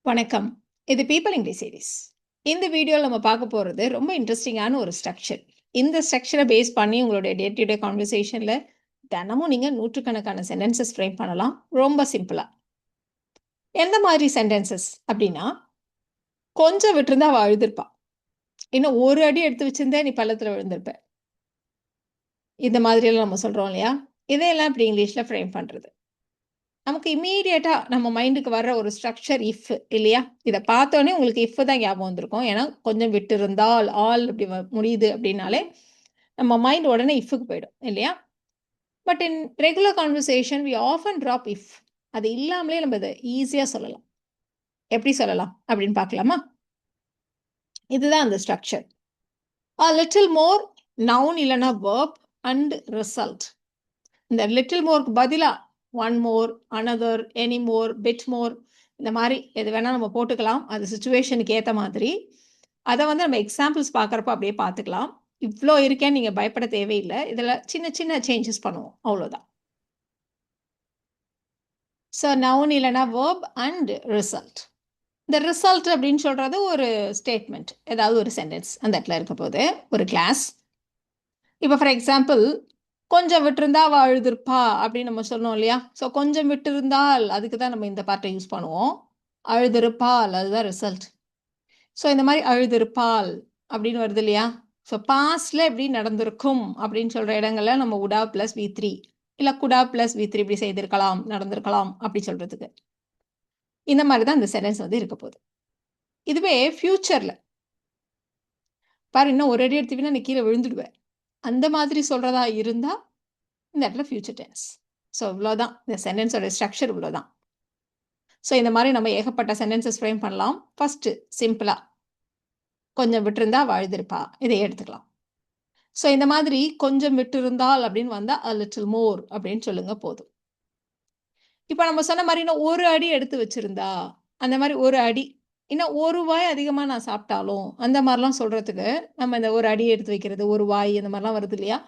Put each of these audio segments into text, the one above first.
வணக்கம். இது people English series. இந்த வீடியோல நம்ம பார்க்க போறது ரொம்ப இன்ட்ரெஸ்டிங்கான ஒரு ஸ்ட்ரக்சர். இந்த ஸ்ட்ரக்சரை பேஸ் பண்ணி உங்களுடைய டே டு டே கான்வர்சேஷன்ல தினமும் நீங்க நூற்றுக்கணக்கான சென்டென்சஸ் ஃப்ரேம் பண்ணலாம். ரொம்ப சிம்பிளா. எந்த மாதிரி சென்டென்சஸ் அப்படின்னா, கொஞ்சம் விட்டிருந்தா அவ அழுதுருப்பா. இன்னும் ஒரு அடி எடுத்து வச்சிருந்தே நீ பள்ளத்துல விழுந்திருப்ப. இந்த மாதிரியெல்லாம் நம்ம சொல்றோம் இல்லையா? இதையெல்லாம் இப்படி இங்கிலீஷ்ல ஃப்ரேம் பண்றது. நமக்கு இம்மீடியட்டா நம்ம மைண்டுக்கு வர்ற ஒரு ஸ்ட்ரக்சர் இஃப் இல்லையா? இத பார்த்தோனே உங்களுக்கு இஃப் தான் ஞாபகம் வந்திருக்கும். ஏன்னா, கொஞ்சம் விட்டிருந்தால், ஆல் இப்படி முடியுது அப்படின்னாலே, நம்ம மைண்ட் உடனே இஃப்க்கு போயிடும் இல்லையா? But in regular conversation we often drop if. அது இல்லாமலே நம்ம இத ஈஸியா சொல்லலாம். எப்படி சொல்லலாம் அப்படின்னு பார்க்கலாமா? இதுதான் அந்த structure. a little more noun இல்லன்னா வெர்ப் அண்ட் ரிசல்ட். இந்த லிட்டில் மோர்க்கு பதிலா one more, another, any more, bit more இந்த மாதிரி எது வேணால் நம்ம போட்டுக்கலாம். அது சுச்சுவேஷனுக்கு ஏற்ற மாதிரி. அதை வந்து நம்ம எக்ஸாம்பிள்ஸ் பார்க்குறப்ப அப்படியே பார்த்துக்கலாம். இவ்வளோ இருக்கேன்னு நீங்கள் பயப்பட தேவையில்லை. இதில் சின்ன சின்ன சேஞ்சஸ் பண்ணுவோம், அவ்வளோதான். ஸோ நவுன் இல்லைனா வேர்ப் அண்ட் ரிசல்ட். இந்த ரிசல்ட் அப்படின்னு சொல்கிறது ஒரு ஸ்டேட்மெண்ட், ஏதாவது ஒரு சென்டென்ஸ் அந்த இடத்துல இருக்க போது ஒரு கிளாஸ். இப்போ ஃபார் எக்ஸாம்பிள், கொஞ்சம் விட்டிருந்தா அவள் அழுதுருப்பா அப்படின்னு நம்ம சொன்னோம் இல்லையா? ஸோ கொஞ்சம் விட்டிருந்தால் அதுக்கு தான் நம்ம இந்த பார்ட்டை யூஸ் பண்ணுவோம். அழுதுருப்பால் அதுதான் ரிசல்ட். ஸோ இந்த மாதிரி அழுதுருப்பால் அப்படின்னு வருது இல்லையா? ஸோ பாஸ்டில் எப்படி நடந்திருக்கும் அப்படின்னு சொல்கிற இடங்கள்ல நம்ம உடா ப்ளஸ் V3 இல்லை குடா ப்ளஸ் V3 இப்படி செய்திருக்கலாம், நடந்திருக்கலாம் அப்படி சொல்கிறதுக்கு. இந்த மாதிரி தான் இந்த சென்டென்ஸ் வந்து இருக்க போகுது. இதுவே ஃப்யூச்சரில் பாரு, இன்னும் ஒரு அடி எடுத்துவினா நீ கீழே விழுந்துடுவேன் அந்த மாதிரி சொல்கிறதா இருந்தால் இந்த இடத்துல ஃபியூச்சர் டென்ஸ். ஸோ இவ்வளோதான் இந்த சென்டென்ஸோட ஸ்ட்ரக்சர், இவ்வளோதான். ஸோ இந்த மாதிரி நம்ம ஏகப்பட்ட சென்டென்சஸ் ஃப்ரேம் பண்ணலாம். ஃபஸ்ட்டு சிம்பிளாக கொஞ்சம் விட்டிருந்தா வாழ்ந்திருப்பா, இதை எடுத்துக்கலாம். ஸோ இந்த மாதிரி கொஞ்சம் விட்டிருந்தால் அப்படின்னு வந்தால் a little more அப்படின்னு சொல்லுங்க போதும். இப்போ நம்ம சொன்ன மாதிரி இன்னும் ஒரு அடி எடுத்து வச்சிருந்தா, அந்த மாதிரி ஒரு அடி, இன்னும் ஒரு வாய் அதிகமாக நான் சாப்பிட்டாலும் அந்த மாதிரிலாம் சொல்கிறதுக்கு நம்ம இந்த ஒரு அடி எடுத்து வைக்கிறது, ஒரு வாய் இந்த மாதிரிலாம் வருது இல்லையா?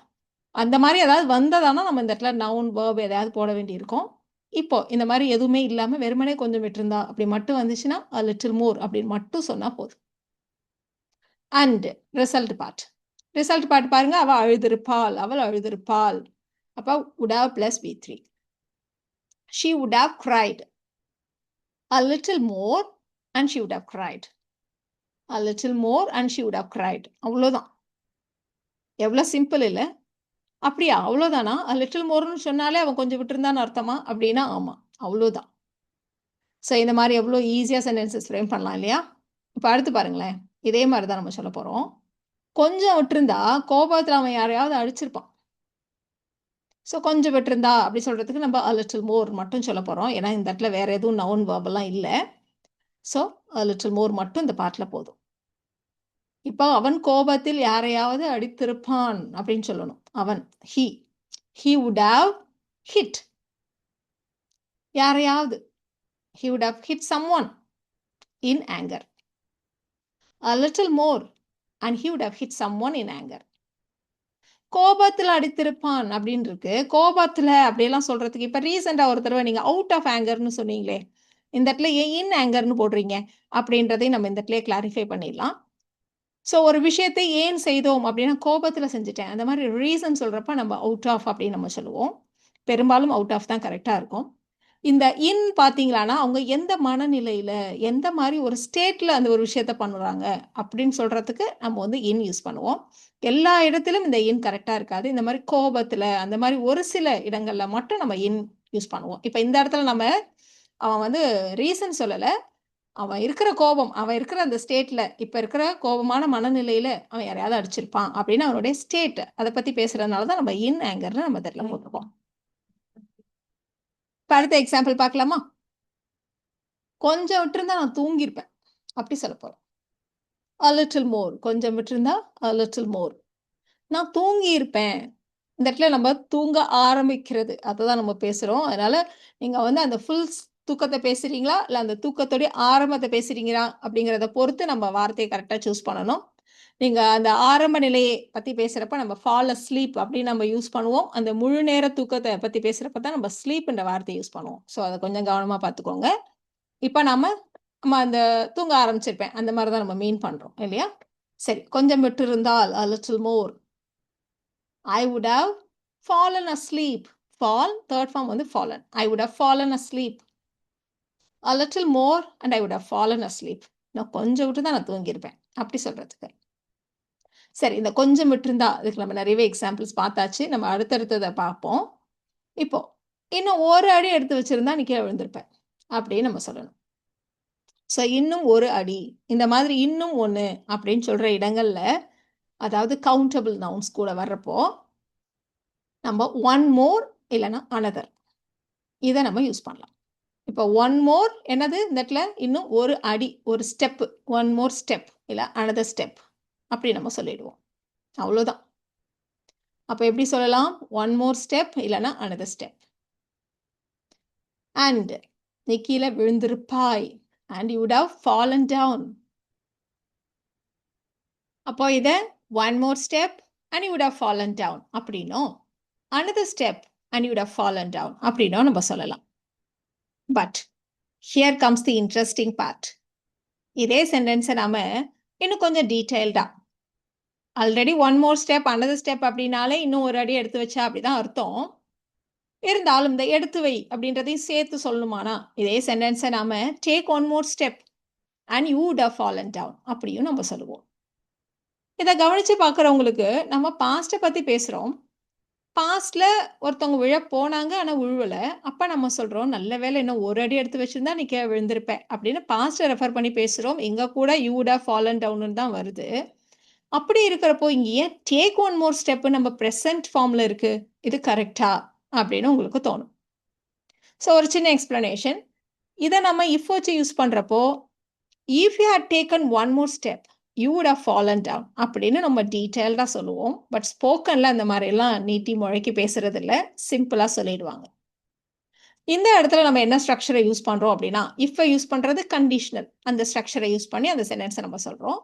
அந்த மாதிரி ஏதாவது வந்ததானா நம்ம இந்த இடத்துல நவுன் வேர்ப் எதையாவது போட வேண்டியிருக்கும். இப்போ இந்த மாதிரி எதுவுமே இல்லாமல் வெறுமனே கொஞ்சம் விட்டிருந்தா அப்படி மட்டும் வந்துச்சுன்னா a little more அப்படின்னு மட்டும் சொன்னால் போதும். And result part. Result part பாருங்க, அவள் அழுதிருப்பாள், அவள் அழுதிருப்பாள். அப்போ would have plus V3. She would have cried. A little more and she would have cried. A little more and she would have cried. அவ்வளோதான். எவ்வளோ சிம்பிள் இல்லை? அப்படியா, அவ்வளோதானா? லிட்டில் மோர்னு சொன்னாலே அவன் கொஞ்சம் விட்டுருந்தான்னு அர்த்தமா அப்படின்னா ஆமாம், அவ்வளோதான். ஸோ இந்த மாதிரி எவ்வளோ ஈஸியாக சென்டென்சஸ் ஃப்ரேம் பண்ணலாம் இல்லையா? இப்போ அடுத்து பாருங்களேன், இதே மாதிரி தான் நம்ம சொல்ல போகிறோம். கொஞ்சம் விட்டுருந்தா கோபத்தில் அவன் யாரையாவது அடிச்சிருப்பான். ஸோ கொஞ்சம் விட்டுருந்தா அப்படி சொல்கிறதுக்கு நம்ம லிட்டில் மோர் மட்டும் சொல்ல போகிறோம். ஏன்னா இந்த இடத்துல வேறு எதுவும் நவுன் வேர்பெல்லாம் இல்லை. ஸோ லிட்டில் மோர் மட்டும் இந்த பார்ட்டில் போதும். இப்போ அவன் கோபத்தில் யாரையாவது அடித்திருப்பான் அப்படின்னு சொல்லணும். அவன் he would have hit யாரையாவது. He would have hit someone in anger. A little more and he would have hit someone in anger. கோபத்தில் அடித்திருப்பான் அப்படின்னு இருக்கு. கோபத்தில் அப்படியெல்லாம் சொல்றதுக்கு இப்போ ரீசெண்டாக ஒரு தடவை நீங்கள் அவுட் ஆஃப் ஆங்கர்னு சொன்னீங்களே, இந்த இடத்துல ஏன் இன் ஆங்கர்னு போடுறீங்க அப்படின்றதையும் நம்ம இந்த இடத்துல கிளாரிஃபை பண்ணிடலாம். ஸோ ஒரு விஷயத்தை ஏன் செய்தோம் அப்படின்னா கோபத்தில் செஞ்சுட்டேன், அந்த மாதிரி ரீசன் சொல்கிறப்ப நம்ம அவுட் ஆஃப் அப்படின்னு நம்ம சொல்லுவோம். பெரும்பாலும் அவுட் ஆஃப் தான் கரெக்டாக இருக்கும். இந்த இன் பார்த்தீங்களான்னா அவங்க எந்த மனநிலையில் எந்த மாதிரி ஒரு ஸ்டேட்டில் அந்த ஒரு விஷயத்த பண்ணுறாங்க அப்படின்னு சொல்கிறதுக்கு நம்ம வந்து இன் யூஸ் பண்ணுவோம். எல்லா இடத்திலும் இந்த இன் கரெக்டாக இருக்காது. இந்த மாதிரி கோபத்தில் அந்த மாதிரி ஒரு சில இடங்களில் மட்டும் நம்ம இன் யூஸ் பண்ணுவோம். இப்போ இந்த இடத்துல நம்ம அவன் வந்து ரீசன் சொல்லலை, அவன் இருக்கிற கோபம், அவன் இருக்கிற அந்த ஸ்டேட்டில், இப்போ இருக்கிற கோபமான மனநிலையில் அவன் யாரையாவது அடிச்சிருப்பான் அப்படின்னு அவனுடைய ஸ்டேட் அதை பற்றி பேசுகிறதுனால தான் நம்ம இன் ஆங்கர்னு நம்ம இதில் போட்டுப்போம். இப்போ அடுத்த எக்ஸாம்பிள் பார்க்கலாமா? கொஞ்சம் விட்டுருந்தா நான் தூங்கியிருப்பேன் அப்படி சொல்ல போகிறோம். a little more, கொஞ்சம் விட்டுருந்தா a little more. நான் தூங்கியிருப்பேன். இந்த இடத்துல நம்ம தூங்க ஆரம்பிக்கிறது அதை தான் நம்ம பேசுகிறோம். அதனால் நீங்கள் வந்து அந்த ஃபுல் தூக்கத்தை பேசுகிறீங்களா இல்லை அந்த தூக்கத்தோடைய ஆரம்பத்தை பேசுகிறீங்களா அப்படிங்கிறத பொறுத்து நம்ம வார்த்தையை கரெக்டாக சூஸ் பண்ணணும். நீங்கள் அந்த ஆரம்ப நிலையை பற்றி பேசுகிறப்ப நம்ம ஃபால் ஸ்லீப் அப்படின்னு நம்ம யூஸ் பண்ணுவோம். அந்த முழு நேர தூக்கத்தை பற்றி பேசுகிறப்ப தான் நம்ம ஸ்லீப்ன்ற வார்த்தையை யூஸ் பண்ணுவோம். ஸோ அதை கொஞ்சம் கவனமாக பார்த்துக்கோங்க. இப்போ நம்ம நம்ம அந்த தூங்க ஆரம்பிச்சிருப்பேன் அந்த மாதிரி தான் நம்ம மீன் பண்ணுறோம் இல்லையா? சரி, கொஞ்சம் விட்டு இருந்தால் a little more. I would have fallen asleep. Fall, third form வந்து fallen. I would have fallen asleep. A little more and I would have fallen asleep. நான் கொஞ்சம் விட்டு தான் நான் தூங்கியிருப்பேன் அப்படி சொல்கிறதுக்கு. சரி, இந்த கொஞ்சம் விட்டுருந்தா அதுக்கு நம்ம நிறையவே எக்ஸாம்பிள்ஸ் பார்த்தாச்சு. நம்ம அடுத்தடுத்ததை பார்ப்போம். இப்போ இன்னும் ஒரு அடி எடுத்து வச்சிருந்தா நீ கீழே விழுந்திருப்பேன் அப்படின்னு நம்ம சொல்லணும். ஸோ இன்னும் ஒரு அடி, இந்த மாதிரி இன்னும் ஒன்று அப்படின்னு சொல்கிற இடங்கள்ல, அதாவது கவுண்டபிள் நவுன்ஸ் கூட வர்றப்போ நம்ம ஒன் மோர் இல்லைன்னா அனதர் இதை நம்ம யூஸ் பண்ணலாம். இப்போ ஒன் மோர் என்னது இந்த இடத்துல இன்னும் ஒரு அடி, ஒரு ஸ்டெப்பு, ஒன் மோர் ஸ்டெப் இல்லை அனதர் ஸ்டெப் அப்படி நம்ம சொல்லிடுவோம். அவ்வளோதான். அப்போ எப்படி சொல்லலாம்? ஒன் மோர் ஸ்டெப் இல்லைன்னா அனதர் ஸ்டெப். அண்ட் நீ கீழே விழுந்திருப்பாய், and you would have fallen down. அப்போ இதை one more step and you would have fallen down அப்படின்னும், another step and you would have fallen down அப்படின்னும் நம்ம சொல்லலாம். But here comes the interesting part. இதே சென்டென்ஸை நாம இன்னும் கொஞ்சம் டீட்டெயில்டாக, already one more step another step அப்படின்னாலே இன்னும் ஒரு அடி எடுத்து வச்சா அப்படிதான் அர்த்தம். இருந்தாலும் இந்த எடுத்து வை அப்படின்றதையும் சேர்த்து சொல்லணுமானா இதே சென்டென்ஸை நாம take one more step and you would have fallen down அப்படியும் நம்ம சொல்லுவோம். இதை கவனிச்சு பார்க்குறவங்களுக்கு நம்ம பாஸ்ட்டை பற்றி பேசுகிறோம். பாஸ்டில் ஒருத்தவங்க விழ போனாங்க ஆனால் விழுவலை. அப்போ நம்ம சொல்கிறோம் நல்ல வேலை இன்னும் ஒரு அடி எடுத்து வச்சுருந்தா நீ விழுந்திருப்பேன் அப்படின்னு பாஸ்ட்டை ரெஃபர் பண்ணி பேசுகிறோம். இங்கே கூட யூ வுட் ஹவ் ஃபாலன் டவுன்னு தான் வருது. அப்படி இருக்கிறப்போ இங்கே ஏன் டேக் ஒன் மோர் ஸ்டெப்பு நம்ம ப்ரெசன்ட் ஃபார்மில் இருக்குது, இது கரெக்டா அப்படின்னு உங்களுக்கு தோணும். ஸோ ஒரு சின்ன எக்ஸ்பிளனேஷன். இதை நம்ம இஃப் வச்சு யூஸ் பண்ணுறப்போ, if you had taken one more step you would have fallen down அப்படின்னு நம்ம டீட்டெயில்டாக சொல்லுவோம். பட் ஸ்போக்கனில் அந்த மாதிரிலாம் நீட்டி முழக்கி பேசுறது இல்லை, சிம்பிளாக சொல்லிடுவாங்க. இந்த இடத்துல நம்ம என்ன ஸ்ட்ரக்சரை யூஸ் பண்ணுறோம் அப்படின்னா, இஃப்பை யூஸ் பண்ணுறது கண்டிஷனல். அந்த ஸ்ட்ரக்சரை யூஸ் பண்ணி அந்த சென்டென்ஸை நம்ம சொல்கிறோம்.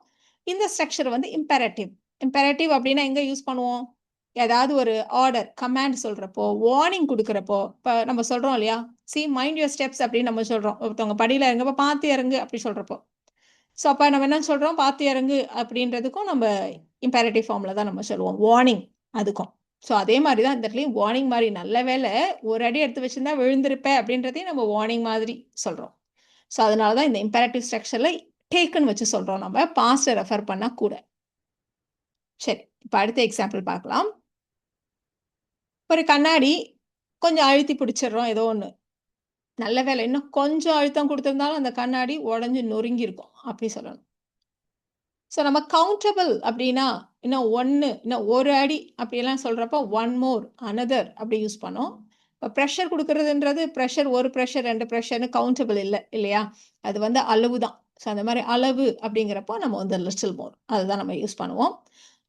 இந்த ஸ்ட்ரக்சர் வந்து இம்பேரட்டிவ். இம்பேரட்டிவ் அப்படின்னா எங்கே யூஸ் பண்ணுவோம்? ஏதாவது ஒரு ஆர்டர், கமாண்ட் சொல்கிறப்போ, வார்னிங் கொடுக்குறப்போ, இப்போ நம்ம சொல்கிறோம் இல்லையா, சி மைண்ட் யுவர் ஸ்டெப்ஸ் அப்படின்னு நம்ம சொல்கிறோம். ஒருத்தவங்க படியில் இறங்கப்போ பார்த்து இறங்கு அப்படி சொல்கிறப்போ, ஸோ அப்போ நம்ம என்ன சொல்கிறோம்? பார்த்து இறங்கு அப்படின்றதுக்கும் நம்ம இம்பேரட்டிவ் ஃபார்மில் தான் நம்ம சொல்லுவோம், வார்னிங் அதுக்கும். ஸோ அதே மாதிரி தான் இந்த இடத்துலையும் வார்னிங் மாதிரி, நல்ல வேலை ஒரு அடி எடுத்து வச்சுருந்தா விழுந்திருப்பேன் அப்படின்றதையும் நம்ம வார்னிங் மாதிரி சொல்கிறோம். ஸோ அதனால தான் இந்த இம்பேரட்டிவ் ஸ்ட்ரக்சரில் டேக்குன்னு வச்சு சொல்கிறோம், நம்ம பாஸ்ட்டை ரெஃபர் பண்ணால் கூட. சரி, இப்போ அடுத்த எக்ஸாம்பிள் பார்க்கலாம். ஒரு கண்ணாடி கொஞ்சம் அழுத்தி பிடிச்சிடுறோம் ஏதோ ஒன்று, நல்ல வேலை இன்னும் கொஞ்சம் அழுத்தம் கொடுத்துருந்தாலும் அந்த கண்ணாடி உடஞ்சி நொறுங்கியிருக்கும் அப்படி சொல்லணும். ஸோ நம்ம கவுண்டபிள் அப்படின்னா இன்னும் ஒன்று, இன்னும் ஒரு அடி அப்படியெல்லாம் சொல்கிறப்போ ஒன் மோர் அனதர் அப்படி யூஸ் பண்ணோம். இப்போ ப்ரெஷர் கொடுக்குறதுன்றது ப்ரெஷர், ஒரு ப்ரெஷர் ரெண்டு ப்ரெஷர்னு கவுண்டபிள் இல்லை இல்லையா, அது வந்து அளவு தான். ஸோ அந்த மாதிரி அளவு அப்படிங்கிறப்போ நம்ம வந்து லிட்டில் மோர் அதுதான் நம்ம யூஸ் பண்ணுவோம்.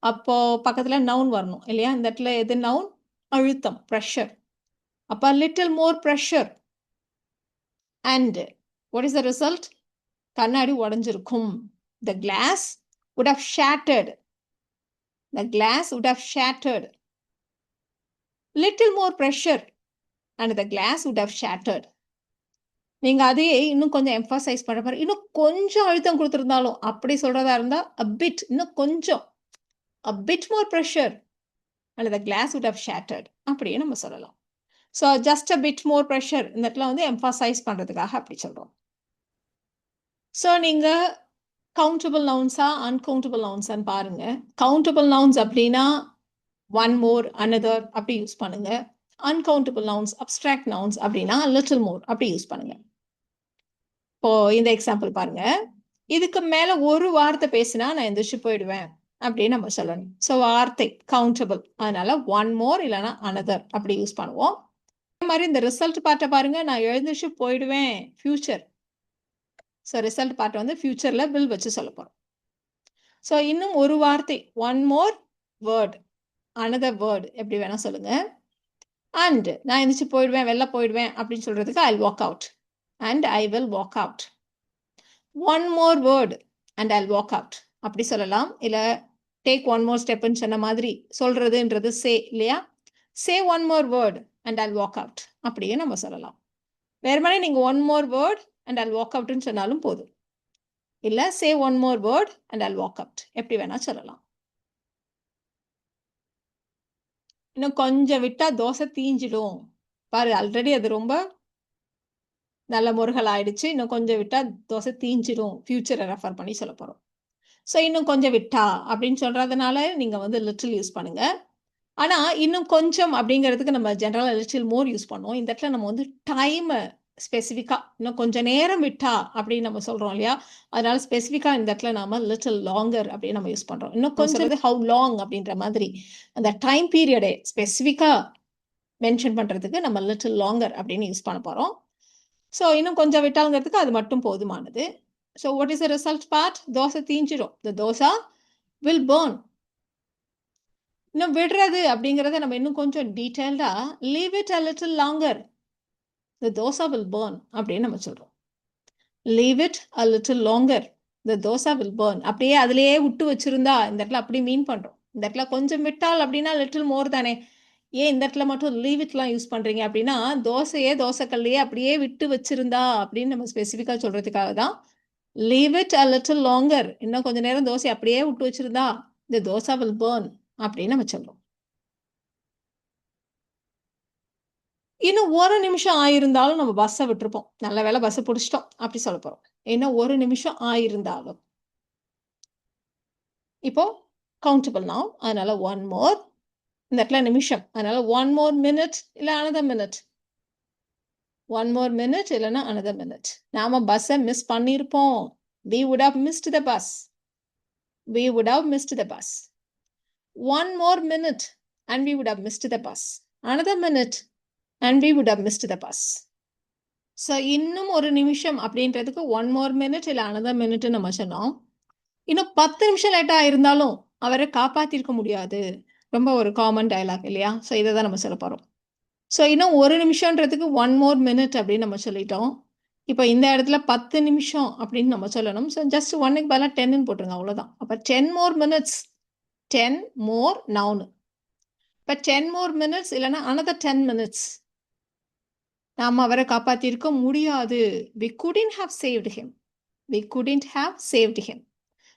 அப்போது பக்கத்தில் நவுன் வரணும் இல்லையா, இந்த இடத்துல எது நவுன்? அழுத்தம், ப்ரெஷர். அப்போ little more pressure. And what is the result? கண்ணாடி உடஞ்சிருக்கும். The glass would have shattered. The glass would have shattered. Little more pressure and the glass would have shattered. நீங்க அதையே இன்னும் கொஞ்சம் எம்பசைஸ் பண்ண பாரு, இன்னும் கொஞ்சம் அழுத்தம் கொடுத்துருந்தாலும் அப்படி சொல்றதா இருந்தா a bit, இன்னும் கொஞ்சம், a bit more pressure and the glass would have shattered அப்படியே நம்ம சொல்லலாம். So just a bit more pressure இந்த இடத்துல வந்து எம்பசைஸ் பண்றதுக்காக அப்படி சொல்றோம். ஸோ நீங்க கவுண்டபிள் நவுன்ஸா அன்கவுண்டபிள் நவுன்ஸான்னு பாருங்க. கவுண்டபிள் நவுன்ஸ் அப்படின்னா ஒன் மோர் அனதர் அப்படி யூஸ் பண்ணுங்க. அன்கவுண்டபிள் நவுன்ஸ், அப்ட்ராக்ட் நவுன்ஸ் அப்படின்னா லிட்டில் மோர் அப்படி யூஸ் பண்ணுங்க. இப்போ இந்த எக்ஸாம்பிள் பாருங்க. இதுக்கு மேல ஒரு வார்த்தை பேசினா நான் எந்திரிச்சு போயிடுவேன் அப்படின்னு நம்ம சொல்லணும். ஸோ வார்த்தை கவுண்டபிள், அதனால ஒன் மோர் இல்லைன்னா அனதர் அப்படி யூஸ் பண்ணுவோம். அதே மாதிரி இந்த ரிசல்ட் பார்ட்ட பாருங்க, நான் எழுந்திரிச்சு போயிடுவேன் ஃபியூச்சர். ஸோ ரிசல்ட் பார்ட் வந்து ஃபியூச்சரில் வில் வச்சு சொல்ல போகிறோம். ஸோ இன்னும் ஒரு வார்த்தை, one more word, another word எப்படி வேணால் சொல்லுங்கள். அண்ட் நான் எந்திரிச்சு போயிடுவேன், வெளில போயிடுவேன் அப்படின்னு சொல்கிறதுக்கு ஐ walk out and I will walk out. One more word and I walk out அப்படி சொல்லலாம். இல்லை டேக் ஒன் மோர் ஸ்டெப்புன்னு சொன்ன மாதிரி சொல்கிறதுன்றது சே இல்லையா, say one more word and I walk out அப்படியே நம்ம சொல்லலாம். வேறு மாதிரி நீங்கள் one more word and I walk அவுட்னு சொன்னாலும் போதும். இல்ல say one more word and I'll walk out. எப்படி வேணா சொல்லலாம். இன்னும் கொஞ்சம் விட்டா தோசை தீஞ்சிடும். பாரு ஆல்ரெடி அது ரொம்ப நல்ல முருகல் ஆயிடுச்சு. இன்னும் கொஞ்சம் விட்டா தோசை தீஞ்சிடும். ஃபியூச்சரை ரெஃபர் பண்ணி சொல்லப் போறோம். ஸோ இன்னும் கொஞ்சம் விட்டா அப்படின்னு சொல்றதுனால நீங்க வந்து லிட்டில் யூஸ் பண்ணுங்க. ஆனா இன்னும் கொஞ்சம் அப்படிங்கிறதுக்கு நம்ம ஜெனரலா லிட்டில் மோர் யூஸ் பண்ணுவோம். இந்த இடத்துல நம்ம வந்து டைம் ஸ்பெசிஃபிக்கா இன்னும் கொஞ்சம் நேரம் விட்டா அப்படின்னு நம்ம சொல்றோம் இல்லையா? அதனால ஸ்பெசிஃபிக்கா இந்த இடத்துல நாம லிட்டில் லாங்கர் அப்படின்னு நம்ம யூஸ் பண்றோம். இன்னும் கொஞ்சம் சொல்றது ஹவ் லாங் அப்படின்ற மாதிரி அந்த டைம் பீரியடை ஸ்பெசிஃபிக்கா மென்ஷன் பண்றதுக்கு நம்ம லிட்டில் லாங்கர் அப்படின்னு யூஸ் பண்ண போறோம். ஸோ இன்னும் கொஞ்சம் விட்டாங்கிறதுக்கு அது மட்டும் போதுமானது. So what is the result part? தோசை தீஞ்சிடும். The dosa will burn. இன்னும் விடுறது அப்படிங்கிறத நம்ம இன்னும் கொஞ்சம் டீட்டெயில்டா leave it a little longer. The dosa will burn அப்படின்னு நம்ம சொல்றோம். Leave it a little longer. The dosa will burn. அப்படியே அதிலேயே விட்டு வச்சிருந்தா இந்த இடத்துல அப்படி மீன் பண்றோம். இந்த இடத்துல கொஞ்சம் விட்டால் அப்படின்னா லிட்டில் மோர் தானே. ஏன் இந்த இடத்துல மட்டும் லீவ் இட்லாம் யூஸ் பண்றீங்க அப்படின்னா தோசையே தோசைக்கல்லையே அப்படியே விட்டு வச்சிருந்தா அப்படின்னு நம்ம ஸ்பெசிஃபிக்கா சொல்றதுக்காக தான் leave it a little longer. இன்னும் கொஞ்ச நேரம் தோசை அப்படியே விட்டு வச்சிருந்தா இந்த தோசா வில் பர்ன் அப்படின்னு நம்ம சொல்றோம். இன்னும் ஒரு நிமிஷம் ஆயிருந்தாலும் நம்ம பஸ்ஸை விட்டுருப்போம். நல்ல வேலை பஸ்ஸை பிடிச்சிட்டோம் அப்படி சொல்ல போறோம். இன்னும் ஒரு நிமிஷம் ஆயிருந்தாலும் இப்போ கவுண்டபிள் now. அதனால ஒன் மோர். இந்த இடத்துல நிமிஷம். அதனால ஒன் மோர் மினிட் இல்ல another minute. One more minute இல்லைன்னா அனதர் மினிட். நாம பஸ்ஸை மிஸ் பண்ணியிருப்போம். we would have missed the bus. we would have missed the bus. One more minute and we would have missed the bus. Another minute and we would have missed the bus. So இன்னும் ஒரு நிமிஷம் அப்படின்றதுக்கு one more minute இல்லை another minute நம்ம சொன்னோம். இன்னும் 10 நிமிஷம் லேட்டாக இருந்தாலும் அவரை காப்பாற்றிருக்க முடியாது. ரொம்ப ஒரு காமன் டயலாக் இல்லையா? ஸோ இதை தான் நம்ம சொல்ல போகிறோம். ஸோ இன்னும் ஒரு நிமிஷம்ன்றதுக்கு ஒன் மோர் மினிட் அப்படின்னு நம்ம சொல்லிட்டோம். இப்போ இந்த இடத்துல 10 நிமிஷம் அப்படின்னு நம்ம சொல்லணும். ஸோ ஜஸ்ட் ஒன்னுக்கு பதிலாக 10ன்னு போட்டுருங்க, அவ்வளோதான். அப்போ 10 more minutes. 10 more noun. இப்போ 10 more minutes இல்லைன்னா another 10 minutes. நாம் அவரை காப்பாற்றிருக்க முடியாது. we couldn't have saved him. we couldn't have saved him.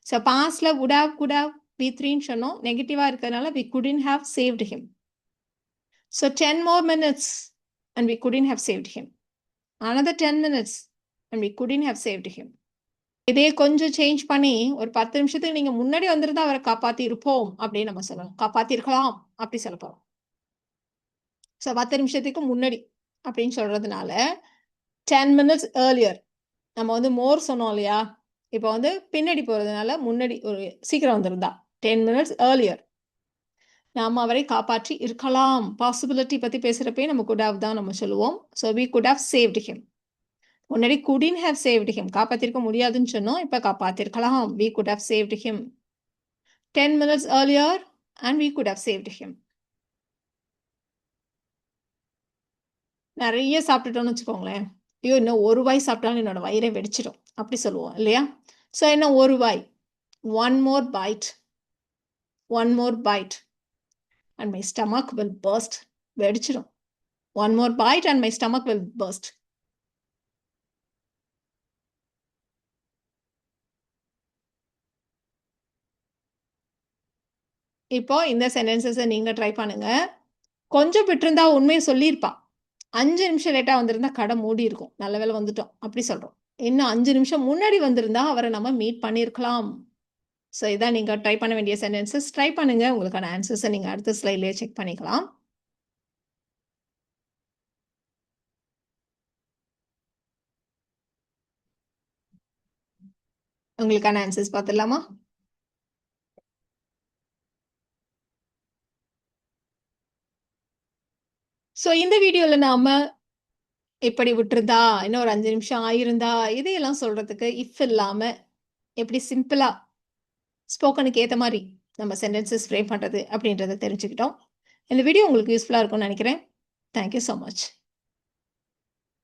So பாஸ்ட்ல would have, could have, V3ன்னு சொன்னோம். நெகட்டிவாக இருக்கிறதுனால we couldn't have saved him. So 10 more minutes and we couldn't have saved him. Another 10 minutes and we couldn't have saved him. இதே கொஞ்சம் change பண்ணி ஒரு 10 நிமிஷத்துக்கு நீங்க முன்னாடி வந்திருந்தா அவரை காப்பாத்தி இருப்போம் அப்படின்னு நம்ம சொல்லலாம். காப்பாத்தி இருக்கலாம் அப்படி சொல்ல போறோம். ஸோ 10 நிமிஷத்துக்கு முன்னாடி அப்படின்னு சொல்றதுனால 10 minutes earlier. நம்ம வந்து மோர் சொன்னோம் இல்லையா? இப்போ வந்து பின்னாடி போறதுனால முன்னாடி ஒரு சீக்கிரம் வந்திருந்தா 10 minutes earlier. நாம அவரை காப்பாற்றி இருக்கலாம். பாசிபிலிட்டி பத்தி பேசுறப்பே நம்ம could have தான் நம்ம சொல்லுவோம். So we could have saved him. முன்னாடி couldn't have saved him. காப்பாத்திருக்க முடியாதுன்னு சொன்னோம். இப்ப காப்பாத்திருக்கலாம். we could have saved him. 10 minutes earlier and we could have saved him. நிறைய சாப்பிட்டுட்டோம்னு வச்சுக்கோங்களேன். ஐயோ இன்னும் ஒரு வாய் சாப்பிட்டாலும் என்னோட வயிறை வெடிச்சிடும் அப்படி சொல்லுவோம் இல்லையா? ஸோ என்ன ஒரு வாய். One more bite. One more bite and my stomach will burst. வெடிச்சிடும். One more bite and my stomach will burst. இப்போ இந்த சென்டென்சஸை நீங்க ட்ரை பண்ணுங்க. கொஞ்சம் விட்டுருந்தா உண்மையை சொல்லியிருப்பா. 5 நிமிஷம் லேட்டா வந்திருந்தா கடை மூடி இருக்கும். நல்ல வேலை வந்துட்டோம் அப்படி சொல்றோம். இன்னும் 5 நிமிஷம் முன்னாடி வந்திருந்தா அவரை நம்ம மீட் பண்ணியிருக்கலாம். ஸோ இதான் நீங்க ட்ரை பண்ண வேண்டிய சென்டென்சஸ். ட்ரை பண்ணுங்க. உங்களுக்கான ஆன்சர்ஸை நீங்க அடுத்த ஸ்லைட்லயே செக் பண்ணிக்கலாம். உங்களுக்கான ஆன்சர்ஸ் பார்த்துடலாமா? ஸோ இந்த வீடியோல நாம எப்படி விட்டுருந்தா, இன்னும் ஒரு 5 நிமிஷம் ஆயிருந்தா, இதையெல்லாம் சொல்றதுக்கு இஃப் இல்லாம எப்படி சிம்பிளா ஸ்போக்கனுக்கு ஏற்ற மாதிரி நம்ம சென்டென்சஸ் ஃப்ரேம் பண்றது அப்படின்றத தெரிஞ்சுக்கிட்டோம். இந்த வீடியோ உங்களுக்கு யூஸ்ஃபுல்லா இருக்கும்னு நினைக்கிறேன். Thank you so much.